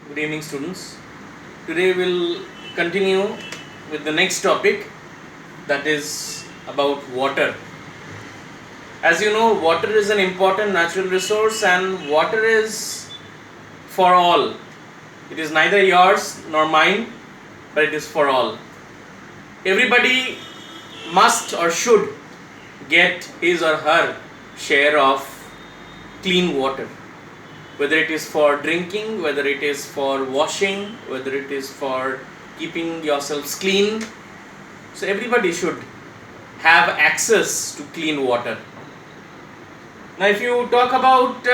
Good evening, students. Today we'll continue with the next topic, that is about water. As you know, water is an important natural resource and water is for all. It is neither yours nor mine, but it is for all. Everybody must or should get his or her share of clean water, whether it is for drinking, whether it is for washing, whether it is for keeping yourselves clean. So everybody should have access to clean water. Now if you talk about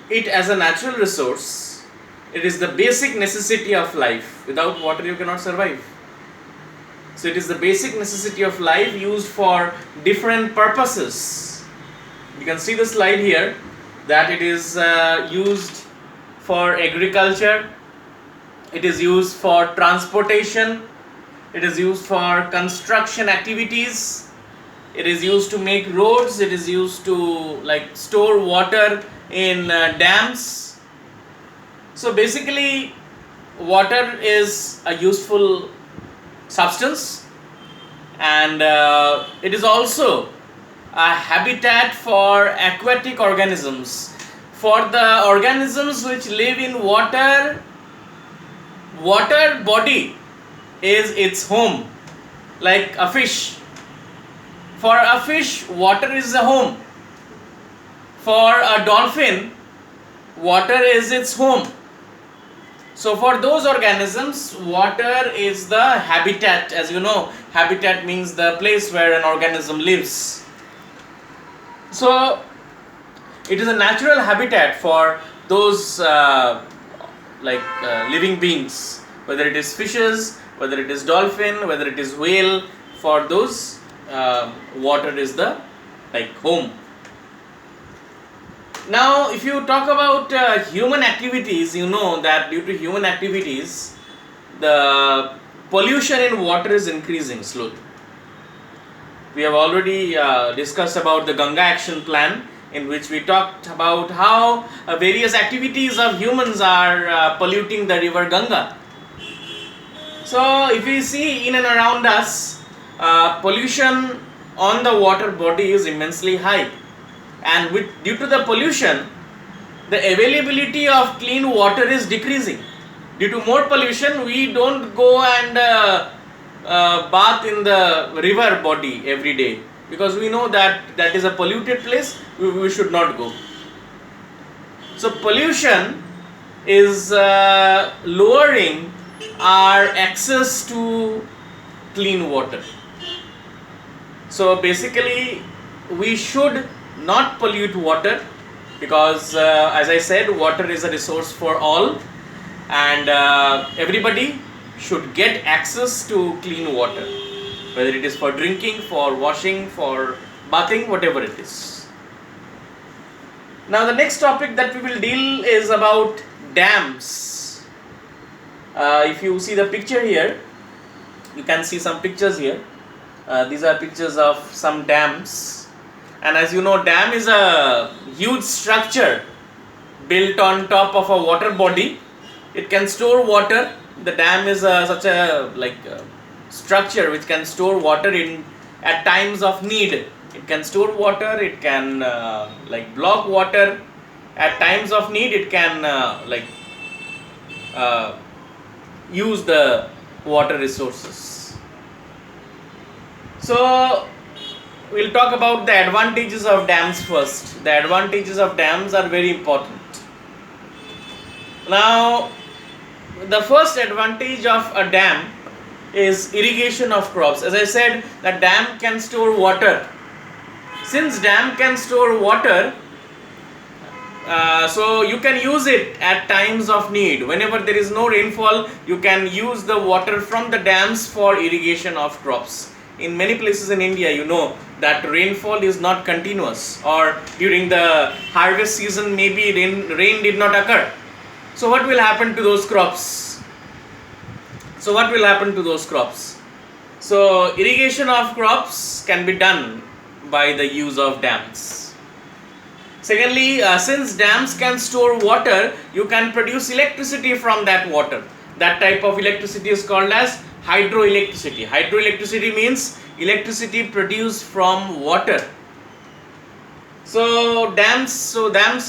it as a natural resource, it is the basic necessity of life. Without water you cannot survive. So it is the basic necessity of life, used for different purposes. You can see the slide here that it is used for agriculture, it is used for transportation, it is used for construction activities, it is used to make roads, it is used to store water in dams. So basically water is a useful substance, and it is also a habitat for aquatic organisms. For the organisms which live in water, water body is its home, like a fish. For a fish, water is a home. For a dolphin, water is its home. So for those organisms, water is the habitat. As you know, habitat means the place where an organism lives. So it is a natural habitat for those living beings, whether it is fishes, whether it is dolphin, whether it is whale. For those, water is the home. Now if you talk about human activities, you know that due to human activities the pollution in water is increasing slowly. We have already discussed about the Ganga Action Plan, in which we talked about how various activities of humans are polluting the river Ganga. So if we see in and around us, pollution on the water body is immensely high, and due to the pollution, the availability of clean water is decreasing. Due to more pollution, we don't go and bath in the river body every day, because we know that that is a polluted place. We should not go. So pollution is lowering our access to clean water. So basically we should not pollute water, because as I said, water is a resource for all, and everybody should get access to clean water, whether it is for drinking, for washing, for bathing, whatever it is. Now the next topic that we will deal is about dams. If you see the picture here, you can see some pictures here. These are pictures of some dams, and as you know, dam is a huge structure built on top of a water body. It can store water. The dam is such a structure which can store water in at times of need. It can store water, it can block water. At times of need, it can use the water resources. So we'll talk about the advantages of dams first. The advantages of dams are very important. Now the first advantage of a dam is irrigation of crops. As I said, the dam can store water. Since dam can store water, so you can use it at times of need. Whenever there is no rainfall, you can use the water from the dams for irrigation of crops. In many places in India, you know that rainfall is not continuous, or during the harvest season maybe rain did not occur. So what will happen to those crops? So irrigation of crops can be done by the use of dams. Secondly, since dams can store water, you can produce electricity from that water. That type of electricity is called as hydroelectricity. Hydroelectricity means electricity produced from water. So dams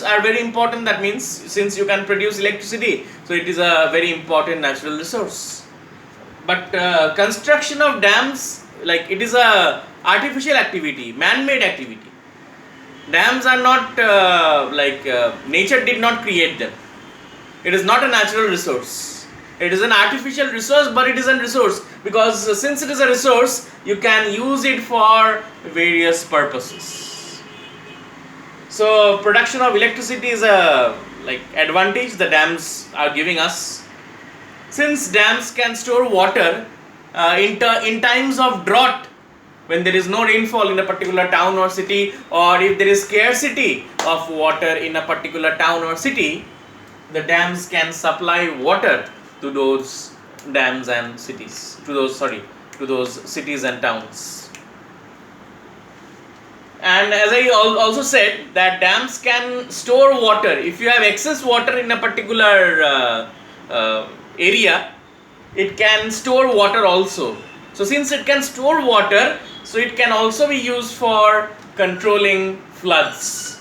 are very important. That means since you can produce electricity, so it is a very important natural resource. But construction of dams, like, it is a artificial activity, man-made activity. Dams are not nature did not create them. It is not a natural resource. It is an artificial resource, but it is a resource because since it is a resource, you can use it for various purposes. So production of electricity is a advantage the dams are giving us. Since dams can store water in times of drought, when there is no rainfall in a particular town or city, or if there is scarcity of water in a particular town or city, the dams can supply water to those dams and cities, to those cities and towns. And as I also said, that dams can store water. If you have excess water in a particular area, it can store water also. So since it can store water, so it can also be used for controlling floods.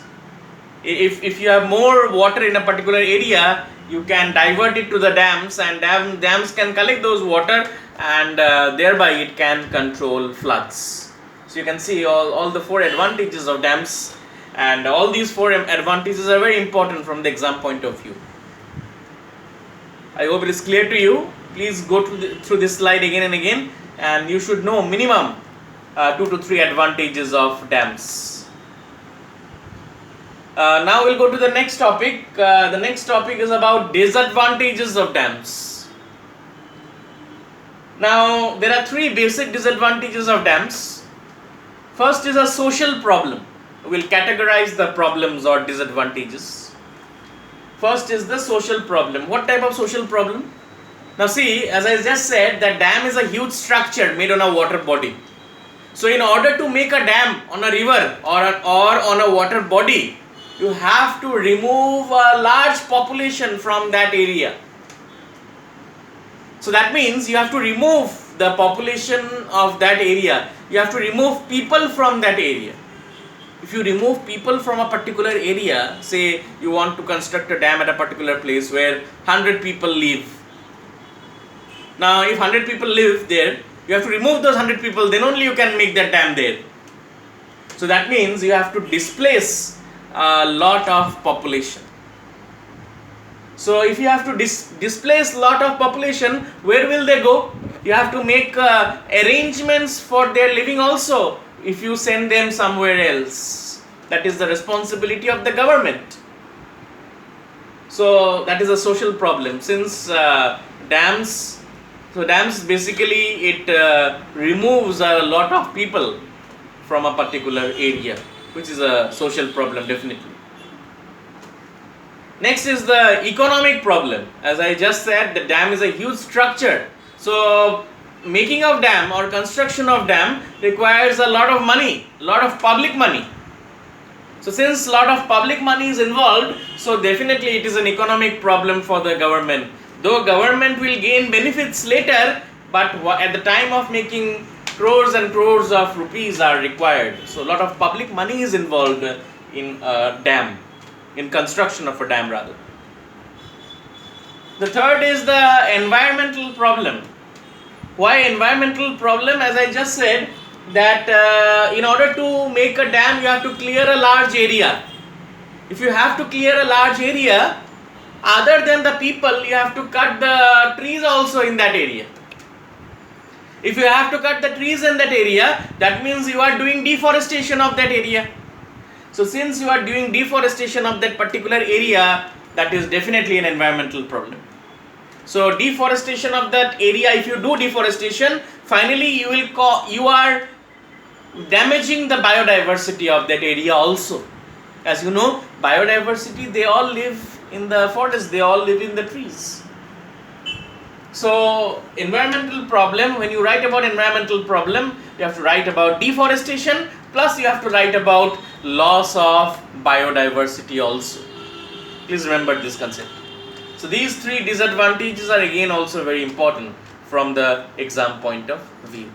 If you have more water in a particular area, you can divert it to the dams, and dams can collect those water, and thereby it can control floods. So you can see all the four advantages of dams, and all these four advantages are very important from the exam point of view. I hope it is clear to you. Please go through this slide again and again, and you should know minimum 2 to 3 advantages of dams. Now we'll go to the next topic. The next topic is about disadvantages of dams. Now there are 3 basic disadvantages of dams. First is a social problem. We'll categorize the problems or disadvantages. First is the social problem. What type of social problem? Now see, as I just said, that dam is a huge structure made on a water body. So in order to make a dam on a river or on a water body, you have to remove a large population from that area. So that means you have to remove the population of that area. You have to remove people from that area. If you remove people from a particular area, say you want to construct a dam at a particular place where 100 people live. Now if 100 people live there, you have to remove those 100 people, then only you can make that dam there. So that means you have to displace a lot of population. So if you have to displace a lot of population, where will they go? You have to make arrangements for their living also if you send them somewhere else. That is the responsibility of the government. So that is a social problem. Since dams basically it removes a lot of people from a particular area, which is a social problem definitely. Next is the economic problem. As I just said, the dam is a huge structure. So making of dam or construction of dam requires a lot of money, a lot of public money. So since a lot of public money is involved, so definitely it is an economic problem for the government. Though government will gain benefits later, but at the time of making, crores and crores of rupees are required. So a lot of public money is involved in a dam, in construction of a dam rather. The third is the environmental problem. Why environmental problem? As I just said, that in order to make a dam you have to clear a large area. If you have to clear a large area, other than the people, you have to cut the trees also in that area. If you have to cut the trees in that area, that means you are doing deforestation of that area. So since you are doing deforestation of that particular area, that is definitely an environmental problem. So deforestation of that area, if you do deforestation, finally you are damaging the biodiversity of that area also. As you know, biodiversity, they all live in the forest, they all live in the trees. So environmental problem, when you write about environmental problem, you have to write about deforestation, plus you have to write about loss of biodiversity also. Please remember this concept. So these three disadvantages are again also very important from the exam point of view.